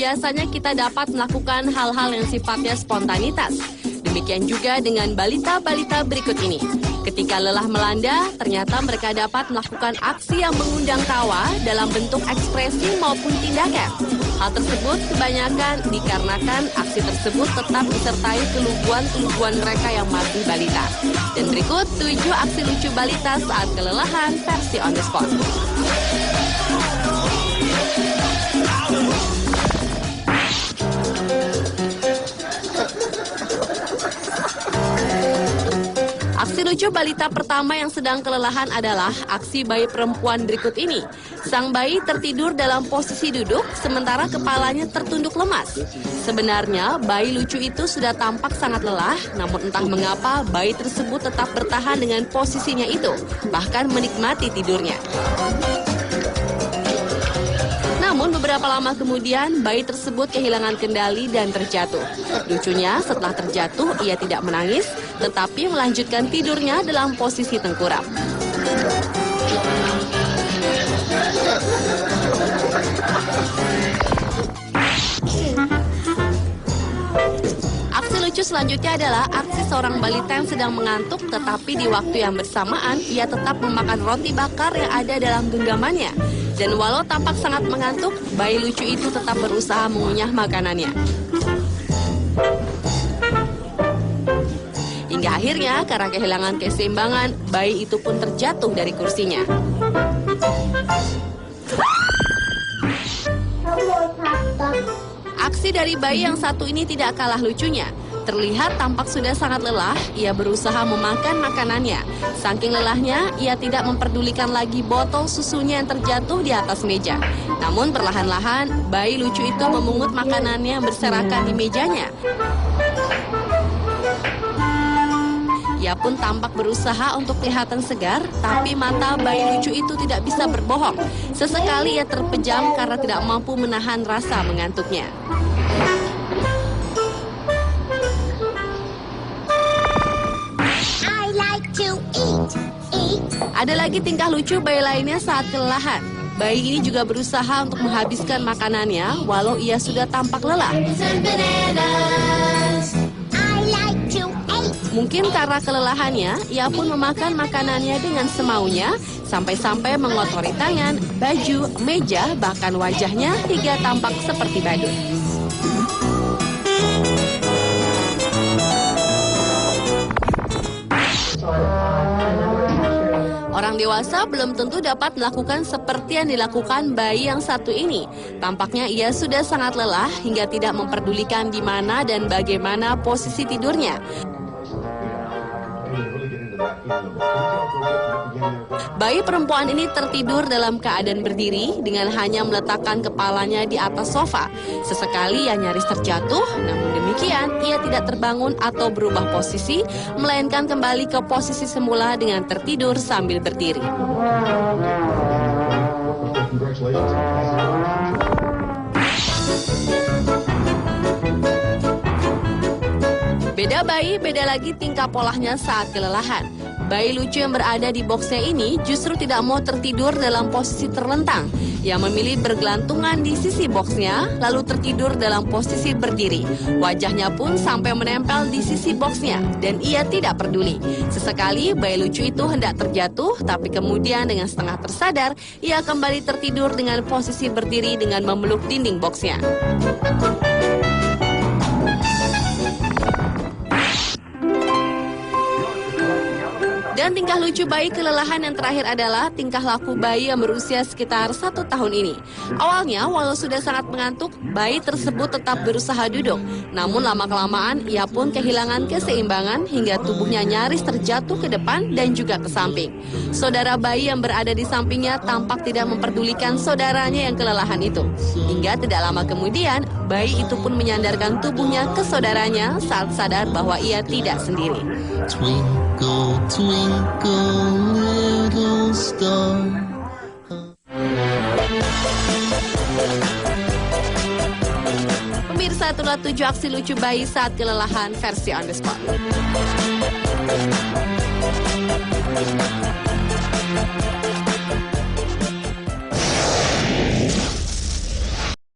biasanya kita dapat melakukan hal-hal yang sifatnya spontanitas. Demikian juga dengan balita-balita berikut ini. Ketika lelah melanda, ternyata mereka dapat melakukan aksi yang mengundang tawa dalam bentuk ekspresi maupun tindakan. Hal tersebut kebanyakan dikarenakan aksi tersebut tetap disertai keluguan-keluguan mereka yang masih balita. Dan berikut 7 aksi lucu balita saat kelelahan versi on the spot. Aksi lucu balita pertama yang sedang kelelahan adalah aksi bayi perempuan berikut ini. Sang bayi tertidur dalam posisi duduk, sementara kepalanya tertunduk lemas. Sebenarnya, bayi lucu itu sudah tampak sangat lelah, namun entah mengapa bayi tersebut tetap bertahan dengan posisinya itu, bahkan menikmati tidurnya. Namun beberapa lama kemudian, bayi tersebut kehilangan kendali dan terjatuh. Lucunya, setelah terjatuh, ia tidak menangis, tetapi melanjutkan tidurnya dalam posisi tengkurap. Aksi lucu selanjutnya adalah aksi seorang balita yang sedang mengantuk, tetapi di waktu yang bersamaan, ia tetap memakan roti bakar yang ada dalam genggamannya. Dan walau tampak sangat mengantuk, bayi lucu itu tetap berusaha mengunyah makanannya. Hingga akhirnya, karena kehilangan keseimbangan, bayi itu pun terjatuh dari kursinya. Aksi dari bayi yang satu ini tidak kalah lucunya. Terlihat tampak sudah sangat lelah, ia berusaha memakan makanannya. Saking lelahnya, ia tidak memperdulikan lagi botol susunya yang terjatuh di atas meja. Namun perlahan-lahan, bayi lucu itu memungut makanannya yang berserakan di mejanya. Ia pun tampak berusaha untuk kelihatan segar, tapi mata bayi lucu itu tidak bisa berbohong. Sesekali ia terpejam karena tidak mampu menahan rasa mengantuknya. Ada lagi tingkah lucu bayi lainnya saat kelelahan. Bayi ini juga berusaha untuk menghabiskan makanannya walau ia sudah tampak lelah. Mungkin karena kelelahannya, ia pun memakan makanannya dengan semaunya, sampai-sampai mengotori tangan, baju, meja, bahkan wajahnya hingga tampak seperti badut. Orang dewasa belum tentu dapat melakukan seperti yang dilakukan bayi yang satu ini. Tampaknya ia sudah sangat lelah hingga tidak memperdulikan di mana dan bagaimana posisi tidurnya. Bayi perempuan ini tertidur dalam keadaan berdiri dengan hanya meletakkan kepalanya di atas sofa. Sesekali ia nyaris terjatuh, namun demikian ia tidak terbangun atau berubah posisi, melainkan kembali ke posisi semula dengan tertidur sambil berdiri. Beda bayi, beda lagi tingkah polanya saat kelelahan. Bayi lucu yang berada di boxnya ini justru tidak mau tertidur dalam posisi terlentang. Ia memilih bergelantungan di sisi boxnya, lalu tertidur dalam posisi berdiri. Wajahnya pun sampai menempel di sisi boxnya, dan ia tidak peduli. Sesekali bayi lucu itu hendak terjatuh, tapi kemudian dengan setengah tersadar, ia kembali tertidur dengan posisi berdiri dengan memeluk dinding boxnya. Dan tingkah lucu bayi kelelahan yang terakhir adalah tingkah laku bayi yang berusia sekitar 1 tahun ini. Awalnya, walau sudah sangat mengantuk, bayi tersebut tetap berusaha duduk. Namun lama-kelamaan, ia pun kehilangan keseimbangan hingga tubuhnya nyaris terjatuh ke depan dan juga ke samping. Saudara bayi yang berada di sampingnya tampak tidak memperdulikan saudaranya yang kelelahan itu. Hingga tidak lama kemudian, bayi itu pun menyandarkan tubuhnya ke saudaranya saat sadar bahwa ia tidak sendiri. Twinkle, twinkle, little star. Pemirsa, itulah 7 aksi lucu bayi saat kelelahan versi on the spot.